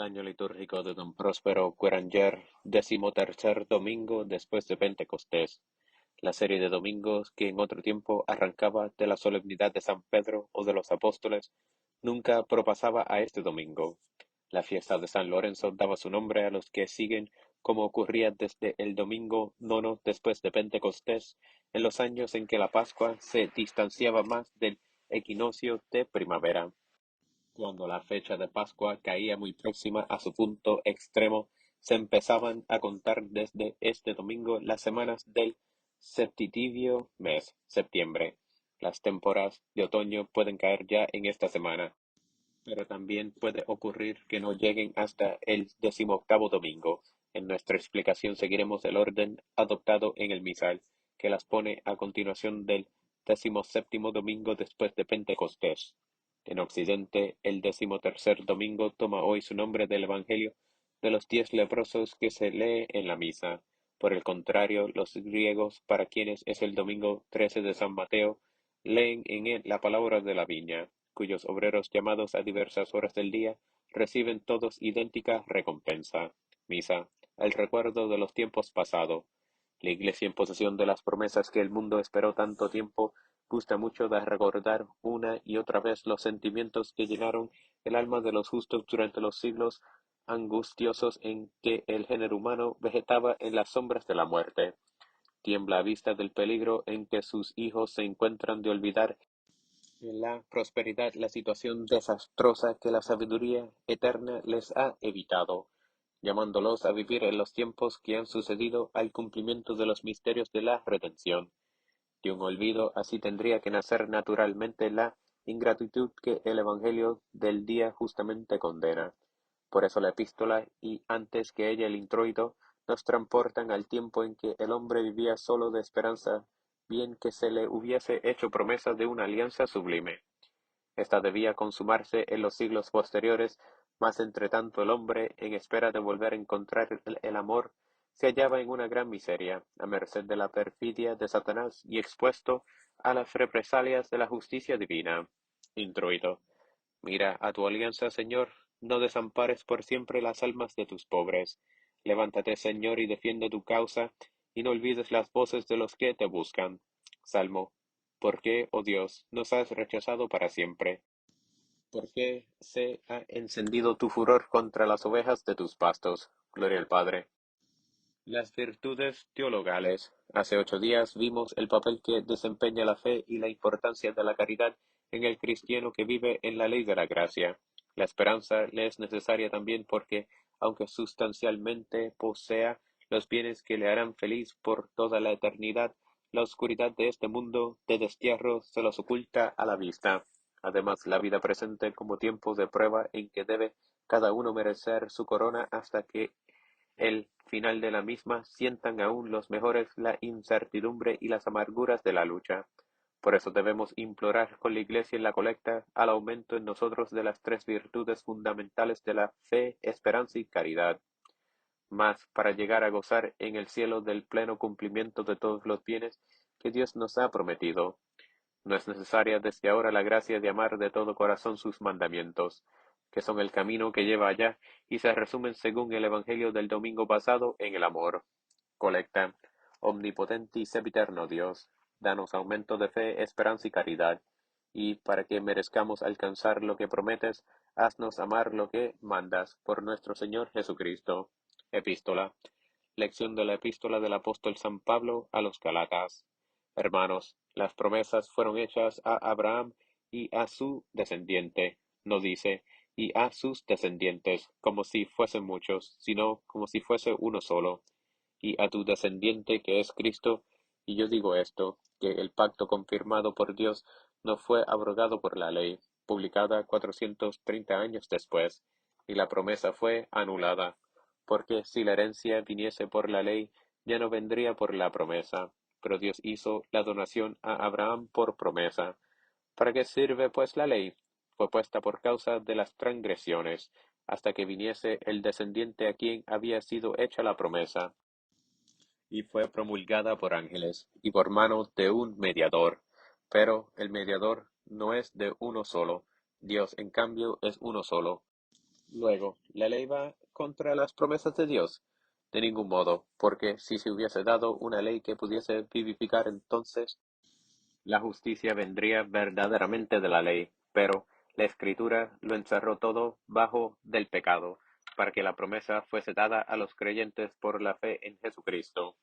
El año litúrgico de Don Próspero Gueranger, 13º domingo después de Pentecostés, la serie de domingos que en otro tiempo arrancaba de la solemnidad de San Pedro o de los apóstoles, nunca propasaba a este domingo. La fiesta de San Lorenzo daba su nombre a los que siguen, como ocurría desde el domingo nono después de Pentecostés, en los años en que la Pascua se distanciaba más del equinoccio de primavera. Cuando la fecha de Pascua caía muy próxima a su punto extremo, se empezaban a contar desde este domingo las semanas del septitivio mes, septiembre. Las temporadas de otoño pueden caer ya en esta semana, pero también puede ocurrir que no lleguen hasta el 18º domingo. En nuestra explicación seguiremos el orden adoptado en el misal, que las pone a continuación del 17º domingo después de Pentecostés. En Occidente, el 13º domingo toma hoy su nombre del Evangelio de los 10 leprosos que se lee en la misa. Por el contrario, los griegos, para quienes es el domingo 13 de San Mateo, leen en él la palabra de la viña, cuyos obreros llamados a diversas horas del día reciben todos idéntica recompensa. Misa, el recuerdo de los tiempos pasados. La Iglesia, en posesión de las promesas que el mundo esperó tanto tiempo, gusta mucho de recordar una y otra vez los sentimientos que llenaron el alma de los justos durante los siglos angustiosos en que el género humano vegetaba en las sombras de la muerte. Tiembla a vista del peligro en que sus hijos se encuentran de olvidar en la prosperidad la situación desastrosa que la sabiduría eterna les ha evitado, llamándolos a vivir en los tiempos que han sucedido al cumplimiento de los misterios de la redención. De un olvido así tendría que nacer naturalmente la ingratitud que el Evangelio del día justamente condena. Por eso la epístola y antes que ella el introito nos transportan al tiempo en que el hombre vivía solo de esperanza, bien que se le hubiese hecho promesa de una alianza sublime. Esta debía consumarse en los siglos posteriores, mas entretanto el hombre, en espera de volver a encontrar el amor, se hallaba en una gran miseria, a merced de la perfidia de Satanás y expuesto a las represalias de la justicia divina. Introito. Mira a tu alianza, Señor, no desampares por siempre las almas de tus pobres. Levántate, Señor, y defiende tu causa, y no olvides las voces de los que te buscan. Salmo. ¿Por qué, oh Dios, nos has rechazado para siempre? ¿Por qué se ha encendido tu furor contra las ovejas de tus pastos? Gloria al Padre. Las virtudes teologales. Hace 8 días vimos el papel que desempeña la fe y la importancia de la caridad en el cristiano que vive en la ley de la gracia. La esperanza le es necesaria también porque, aunque sustancialmente posea los bienes que le harán feliz por toda la eternidad, la oscuridad de este mundo de destierro se los oculta a la vista. Además, la vida presente como tiempo de prueba en que debe cada uno merecer su corona hasta que el final de la misma sientan aún los mejores la incertidumbre y las amarguras de la lucha. Por eso debemos implorar con la Iglesia en la colecta al aumento en nosotros de las tres virtudes fundamentales de la fe, esperanza y caridad. Mas, para llegar a gozar en el cielo del pleno cumplimiento de todos los bienes que Dios nos ha prometido, no es necesaria desde ahora la gracia de amar de todo corazón sus mandamientos, que son el camino que lleva allá y se resumen según el Evangelio del domingo pasado en el amor. Colecta. Omnipotente y sempiterno Dios, danos aumento de fe, esperanza y caridad, y para que merezcamos alcanzar lo que prometes, haznos amar lo que mandas por nuestro Señor Jesucristo. Epístola. Lección de la epístola del apóstol San Pablo a los Galatas. Hermanos, las promesas fueron hechas a Abraham y a su descendiente. No dice, y a sus descendientes, como si fuesen muchos, sino como si fuese uno solo, y a tu descendiente que es Cristo. Y yo digo esto, que el pacto confirmado por Dios no fue abrogado por la ley, publicada 430 años después, y la promesa fue anulada, porque si la herencia viniese por la ley, ya no vendría por la promesa, pero Dios hizo la donación a Abraham por promesa. ¿Para qué sirve pues la ley? Fue puesta por causa de las transgresiones, hasta que viniese el descendiente a quien había sido hecha la promesa, y fue promulgada por ángeles, y por mano de un mediador. Pero el mediador no es de uno solo, Dios en cambio es uno solo. Luego, ¿la ley va contra las promesas de Dios? De ningún modo, porque si se hubiese dado una ley que pudiese vivificar, entonces la justicia vendría verdaderamente de la ley, pero la Escritura lo encerró todo bajo del pecado, para que la promesa fuese dada a los creyentes por la fe en Jesucristo.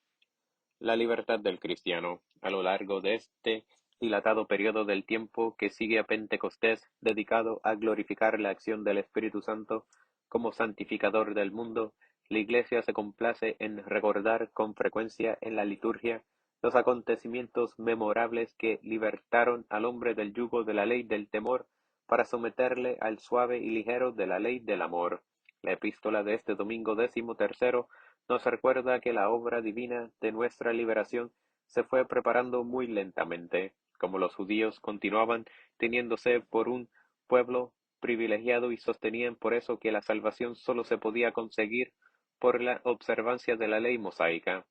La libertad del cristiano, a lo largo de este dilatado periodo del tiempo que sigue a Pentecostés, dedicado a glorificar la acción del Espíritu Santo como santificador del mundo, la Iglesia se complace en recordar con frecuencia en la liturgia los acontecimientos memorables que libertaron al hombre del yugo de la ley del temor para someterle al suave y ligero de la ley del amor. La epístola de este domingo 13º nos recuerda que la obra divina de nuestra liberación se fue preparando muy lentamente, como los judíos continuaban teniéndose por un pueblo privilegiado y sostenían por eso que la salvación sólo se podía conseguir por la observancia de la ley mosaica.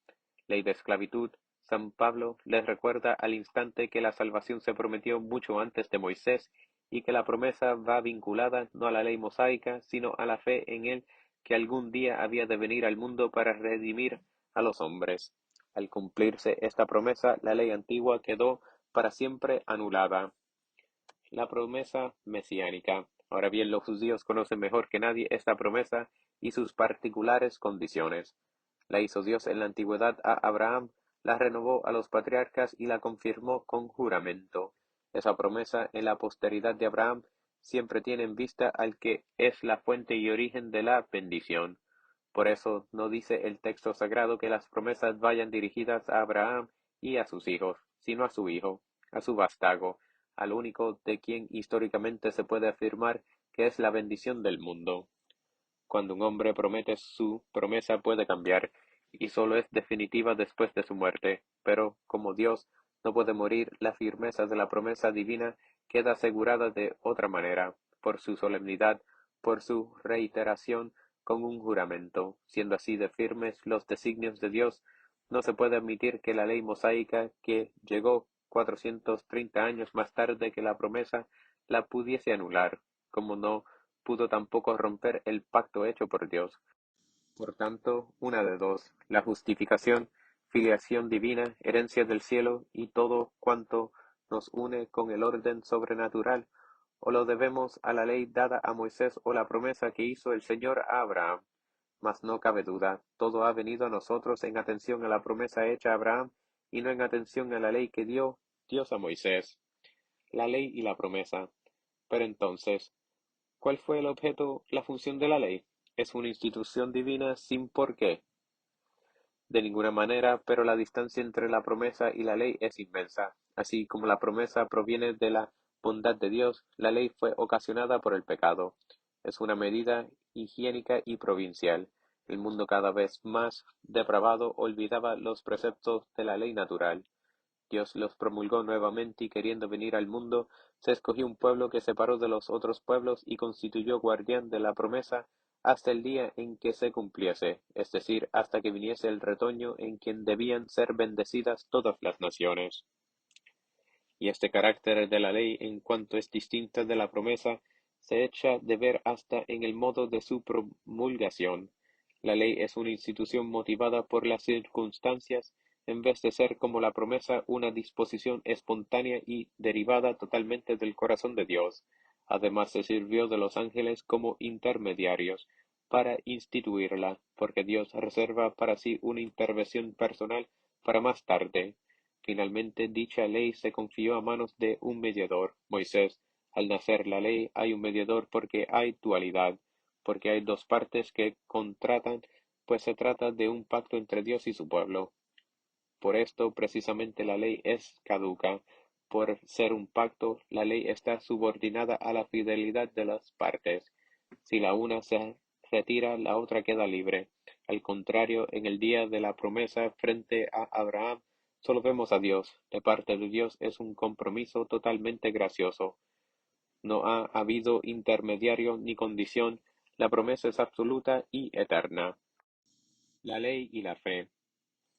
Ley de esclavitud, San Pablo les recuerda al instante que la salvación se prometió mucho antes de Moisés y que la promesa va vinculada no a la ley mosaica, sino a la fe en él que algún día había de venir al mundo para redimir a los hombres. Al cumplirse esta promesa, la ley antigua quedó para siempre anulada. La promesa mesiánica. Ahora bien, los judíos conocen mejor que nadie esta promesa y sus particulares condiciones. La hizo Dios en la antigüedad a Abraham, la renovó a los patriarcas y la confirmó con juramento. Esa promesa en la posteridad de Abraham siempre tiene en vista al que es la fuente y origen de la bendición. Por eso no dice el texto sagrado que las promesas vayan dirigidas a Abraham y a sus hijos, sino a su hijo, a su vástago, al único de quien históricamente se puede afirmar que es la bendición del mundo. Cuando un hombre promete, su promesa puede cambiar, y sólo es definitiva después de su muerte, pero como Dios no puede morir, la firmeza de la promesa divina queda asegurada de otra manera, por su solemnidad, por su reiteración con un juramento. Siendo así de firmes los designios de Dios, no se puede admitir que la ley mosaica, que llegó 430 años más tarde que la promesa, la pudiese anular, como no pudo tampoco romper el pacto hecho por Dios. Por tanto, una de dos: la justificación, filiación divina, herencia del cielo y todo cuanto nos une con el orden sobrenatural, o lo debemos a la ley dada a Moisés o la promesa que hizo el Señor a Abraham. Mas no cabe duda, todo ha venido a nosotros en atención a la promesa hecha a Abraham y no en atención a la ley que dio Dios a Moisés. La ley y la promesa. Pero entonces, ¿cuál fue el objeto, la función de la ley? Es una institución divina sin por qué. De ninguna manera, pero la distancia entre la promesa y la ley es inmensa. Así como la promesa proviene de la bondad de Dios, la ley fue ocasionada por el pecado. Es una medida higiénica y provincial. El mundo cada vez más depravado olvidaba los preceptos de la ley natural. Dios los promulgó nuevamente y queriendo venir al mundo, se escogió un pueblo que separó de los otros pueblos y constituyó guardián de la promesa hasta el día en que se cumpliese, es decir, hasta que viniese el retoño en quien debían ser bendecidas todas las naciones. Y este carácter de la ley, en cuanto es distinta de la promesa, se echa de ver hasta en el modo de su promulgación. La ley es una institución motivada por las circunstancias, en vez de ser como la promesa una disposición espontánea y derivada totalmente del corazón de Dios. Además se sirvió de los ángeles como intermediarios para instituirla, porque Dios reserva para sí una intervención personal para más tarde. Finalmente, dicha ley se confió a manos de un mediador, Moisés. Al nacer la ley hay un mediador porque hay dualidad, porque hay dos partes que contratan, pues se trata de un pacto entre Dios y su pueblo. Por esto, precisamente, la ley es caduca. Por ser un pacto, la ley está subordinada a la fidelidad de las partes. Si la una se retira, la otra queda libre. Al contrario, en el día de la promesa frente a Abraham, solo vemos a Dios. De parte de Dios es un compromiso totalmente gracioso. No ha habido intermediario ni condición. La promesa es absoluta y eterna. La ley y la fe.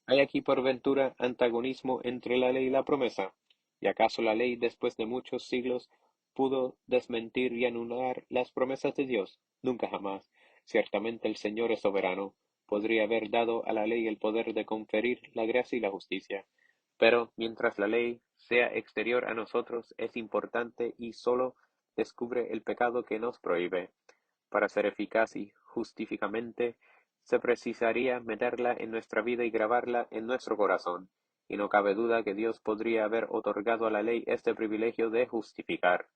¿Hay aquí por ventura antagonismo entre la ley y la promesa? ¿Y acaso la ley, después de muchos siglos, pudo desmentir y anular las promesas de Dios? Nunca jamás. Ciertamente el Señor es soberano. Podría haber dado a la ley el poder de conferir la gracia y la justicia. Pero mientras la ley sea exterior a nosotros, es importante y sólo descubre el pecado que nos prohíbe. Para ser eficaz y justificamente, se precisaría meterla en nuestra vida y grabarla en nuestro corazón, y no cabe duda que Dios podría haber otorgado a la ley este privilegio de justificar.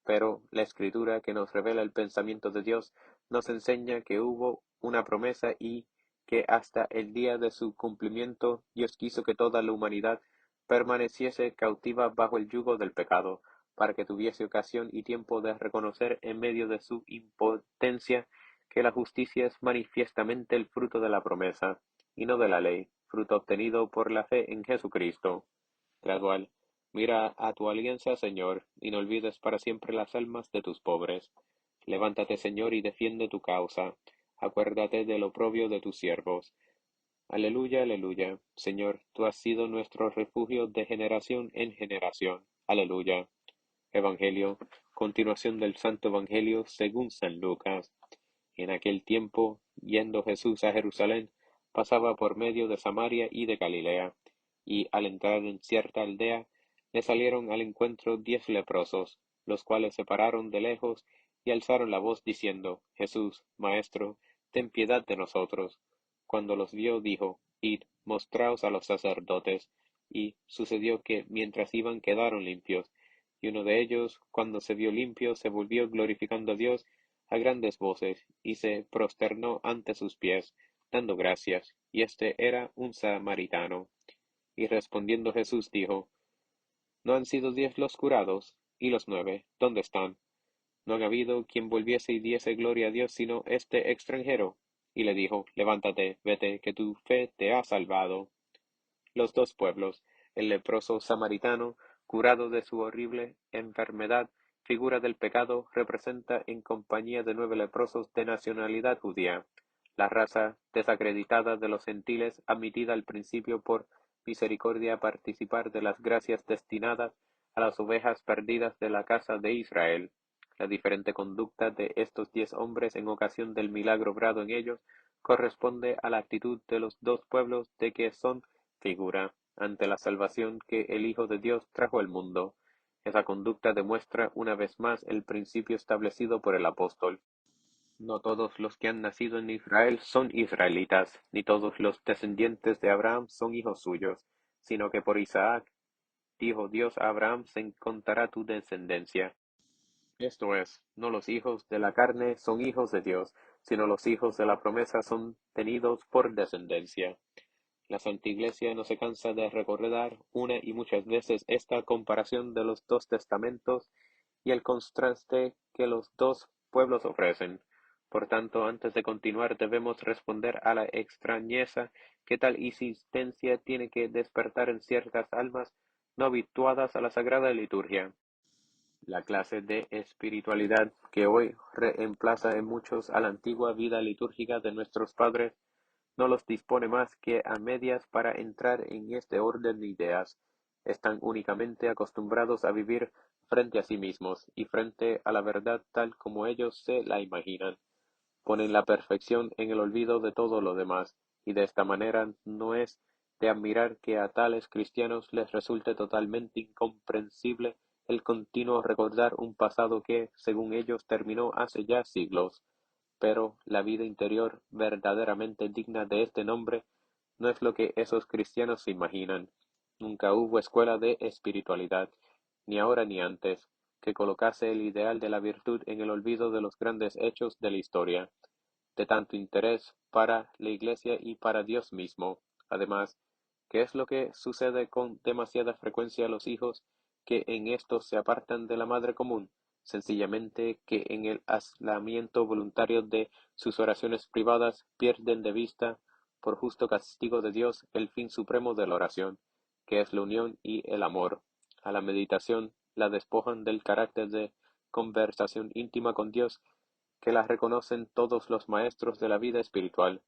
Pero la Escritura, que nos revela el pensamiento de Dios, nos enseña que hubo una promesa y que hasta el día de su cumplimiento Dios quiso que toda la humanidad permaneciese cautiva bajo el yugo del pecado, para que tuviese ocasión y tiempo de reconocer en medio de su impotencia que la justicia es manifiestamente el fruto de la promesa, y no de la ley, fruto obtenido por la fe en Jesucristo. Gradual. Mira a tu alianza, Señor, y no olvides para siempre las almas de tus pobres. Levántate, Señor, y defiende tu causa. Acuérdate del oprobio de tus siervos. Aleluya, aleluya. Señor, tú has sido nuestro refugio de generación en generación. Aleluya. Evangelio, continuación del Santo Evangelio según San Lucas. En aquel tiempo, yendo Jesús a Jerusalén, pasaba por medio de Samaria y de Galilea, y al entrar en cierta aldea, le salieron al encuentro 10 leprosos, los cuales se pararon de lejos y alzaron la voz diciendo, Jesús, Maestro, ten piedad de nosotros. Cuando los vio, dijo, Id, mostraos a los sacerdotes. Y sucedió que mientras iban quedaron limpios. Y uno de ellos, cuando se vio limpio, se volvió glorificando a Dios a grandes voces, y se prosternó ante sus pies, dando gracias. Y este era un samaritano. Y respondiendo Jesús dijo, ¿no han sido 10 los curados? ¿Y los 9? ¿Dónde están? ¿No ha habido quien volviese y diese gloria a Dios sino este extranjero? Y le dijo, levántate, vete, que tu fe te ha salvado. Los dos pueblos, el leproso samaritano, curado de su horrible enfermedad, figura del pecado, representa en compañía de 9 leprosos de nacionalidad judía, la raza desacreditada de los gentiles, admitida al principio por misericordia a participar de las gracias destinadas a las ovejas perdidas de la casa de Israel. La diferente conducta de estos 10 hombres en ocasión del milagro obrado en ellos corresponde a la actitud de los dos pueblos de que son figura ante la salvación que el Hijo de Dios trajo al mundo. Esa conducta demuestra una vez más el principio establecido por el apóstol. No todos los que han nacido en Israel son israelitas, ni todos los descendientes de Abraham son hijos suyos, sino que por Isaac dijo Dios a Abraham, se contará tu descendencia. Esto es, no los hijos de la carne son hijos de Dios, sino los hijos de la promesa son tenidos por descendencia. La Santa Iglesia no se cansa de recordar una y muchas veces esta comparación de los dos testamentos y el contraste que los dos pueblos ofrecen. Por tanto, antes de continuar debemos responder a la extrañeza que tal insistencia tiene que despertar en ciertas almas no habituadas a la sagrada liturgia. La clase de espiritualidad que hoy reemplaza en muchos a la antigua vida litúrgica de nuestros padres no los dispone más que a medias para entrar en este orden de ideas. Están únicamente acostumbrados a vivir frente a sí mismos y frente a la verdad tal como ellos se la imaginan. Ponen la perfección en el olvido de todo lo demás, y de esta manera no es de admirar que a tales cristianos les resulte totalmente incomprensible el continuo recordar un pasado que, según ellos, terminó hace ya siglos. Pero la vida interior verdaderamente digna de este nombre no es lo que esos cristianos se imaginan. Nunca hubo escuela de espiritualidad, ni ahora ni antes, que colocase el ideal de la virtud en el olvido de los grandes hechos de la historia, de tanto interés para la Iglesia y para Dios mismo. Además, ¿qué es lo que sucede con demasiada frecuencia a los hijos que en esto se apartan de la madre común? Sencillamente que en el aislamiento voluntario de sus oraciones privadas pierden de vista, por justo castigo de Dios, el fin supremo de la oración, que es la unión y el amor. A la meditación la despojan del carácter de conversación íntima con Dios que la reconocen todos los maestros de la vida espiritual,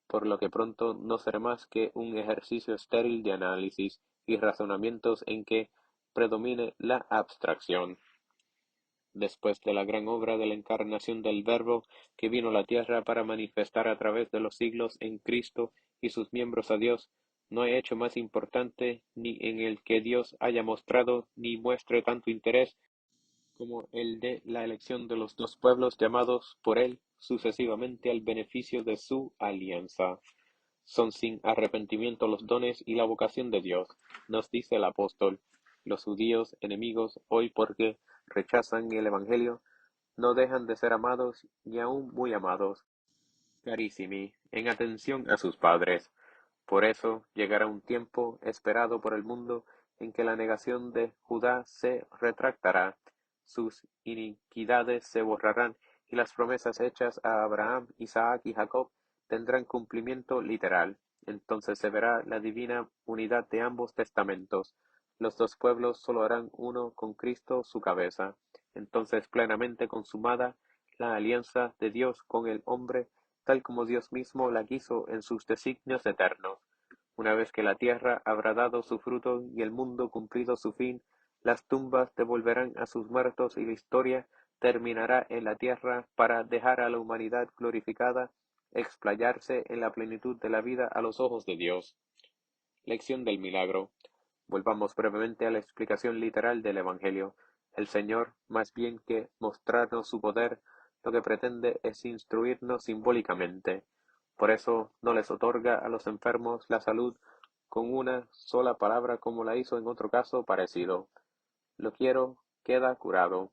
por lo que pronto no será más que un ejercicio estéril de análisis y razonamientos en que predomine la abstracción. después de la gran obra de la encarnación del Verbo que vino a la tierra para manifestar a través de los siglos en Cristo y sus miembros a Dios, no hay hecho más importante ni en el que Dios haya mostrado ni muestre tanto interés como el de la elección de los dos pueblos llamados por él sucesivamente al beneficio de su alianza. Son sin arrepentimiento los dones y la vocación de Dios, nos dice el apóstol. Los judíos enemigos hoy porque rechazan el Evangelio, no dejan de ser amados y aún muy amados. Carissimi, en atención a sus padres. Por eso llegará un tiempo esperado por el mundo en que la negación de Judá se retractará, sus iniquidades se borrarán y las promesas hechas a Abraham, Isaac y Jacob tendrán cumplimiento literal. Entonces se verá la divina unidad de ambos testamentos. Los dos pueblos solo harán uno con Cristo su cabeza. Entonces plenamente consumada la alianza de Dios con el hombre tal como Dios mismo la quiso en sus designios eternos. Una vez que la tierra habrá dado su fruto y el mundo cumplido su fin, las tumbas devolverán a sus muertos y la historia terminará en la tierra para dejar a la humanidad glorificada explayarse en la plenitud de la vida a los ojos de Dios. Lección del milagro. Volvamos brevemente a la explicación literal del Evangelio. El Señor, más bien que mostrarnos su poder, lo que pretende es instruirnos simbólicamente. Por eso no les otorga a los enfermos la salud con una sola palabra como la hizo en otro caso parecido. Lo quiero, queda curado.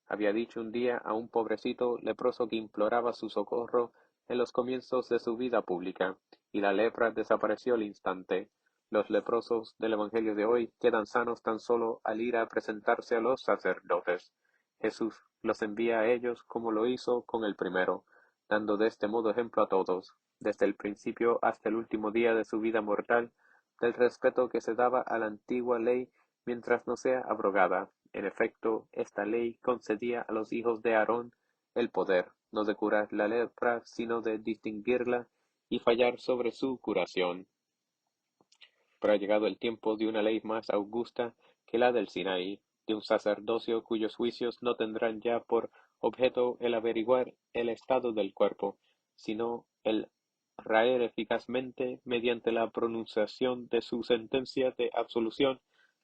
Había dicho un día a un pobrecito leproso que imploraba su socorro en los comienzos de su vida pública, y la lepra desapareció al instante. Los leprosos del Evangelio de hoy quedan sanos tan solo al ir a presentarse a los sacerdotes. Jesús los envía a ellos como lo hizo con el primero, dando de este modo ejemplo a todos, desde el principio hasta el último día de su vida mortal, del respeto que se daba a la antigua ley mientras no sea abrogada. En efecto, esta ley concedía a los hijos de Aarón el poder, no de curar la lepra, sino de distinguirla y fallar sobre su curación. Pero ha llegado el tiempo de una ley más augusta que la del Sinaí, de un sacerdocio cuyos juicios no tendrán ya por objeto el averiguar el estado del cuerpo, sino el raer eficazmente, mediante la pronunciación de su sentencia de absolución,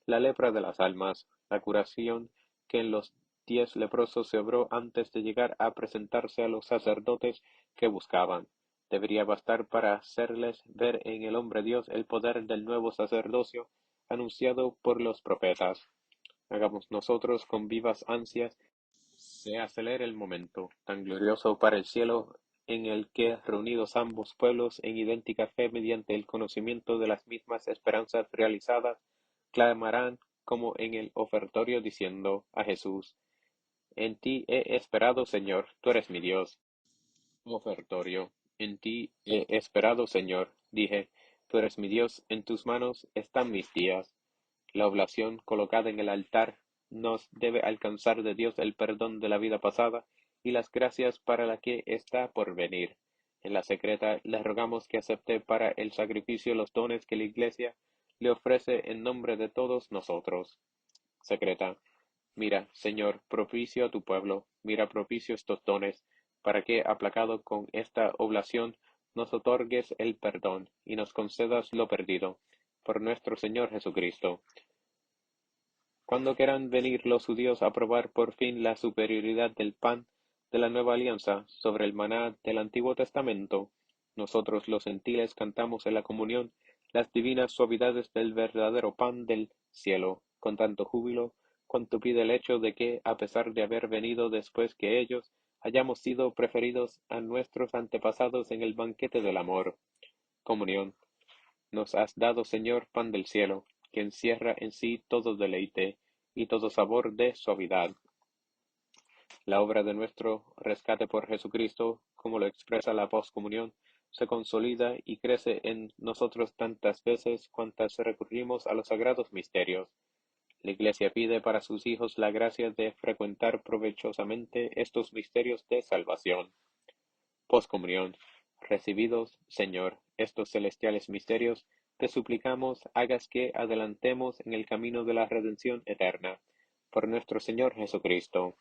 la lepra de las almas, la curación que en los 10 leprosos se obró antes de llegar a presentarse a los sacerdotes que buscaban. Debería bastar para hacerles ver en el hombre Dios el poder del nuevo sacerdocio anunciado por los profetas. Hagamos nosotros con vivas ansias se acelere el momento, tan glorioso para el cielo, en el que, reunidos ambos pueblos en idéntica fe mediante el conocimiento de las mismas esperanzas realizadas, clamarán como en el ofertorio diciendo a Jesús: En ti he esperado, Señor, tú eres mi Dios. Ofertorio. En ti he esperado, Señor. Dije, tú eres mi Dios, en tus manos están mis días. La oblación colocada en el altar nos debe alcanzar de Dios el perdón de la vida pasada y las gracias para la que está por venir. En la secreta le rogamos que acepte para el sacrificio los dones que la Iglesia le ofrece en nombre de todos nosotros. Secreta. Mira, Señor, propicio a tu pueblo, mira propicio estos dones, para que, aplacado con esta oblación, nos otorgues el perdón y nos concedas lo perdido, por nuestro Señor Jesucristo. Cuando quieran venir los judíos a probar por fin la superioridad del pan de la nueva alianza sobre el maná del Antiguo Testamento, nosotros los gentiles cantamos en la comunión las divinas suavidades del verdadero pan del cielo, con tanto júbilo cuanto pide el hecho de que, a pesar de haber venido después que ellos, hayamos sido preferidos a nuestros antepasados en el banquete del amor. Comunión. Nos has dado, Señor, pan del cielo, que encierra en sí todo deleite y todo sabor de suavidad. La obra de nuestro rescate por Jesucristo, como lo expresa la poscomunión, se consolida y crece en nosotros tantas veces cuantas recurrimos a los sagrados misterios. La Iglesia pide para sus hijos la gracia de frecuentar provechosamente estos misterios de salvación. Poscomunión. Recibidos, Señor, estos celestiales misterios, te suplicamos hagas que adelantemos en el camino de la redención eterna. Por nuestro Señor Jesucristo.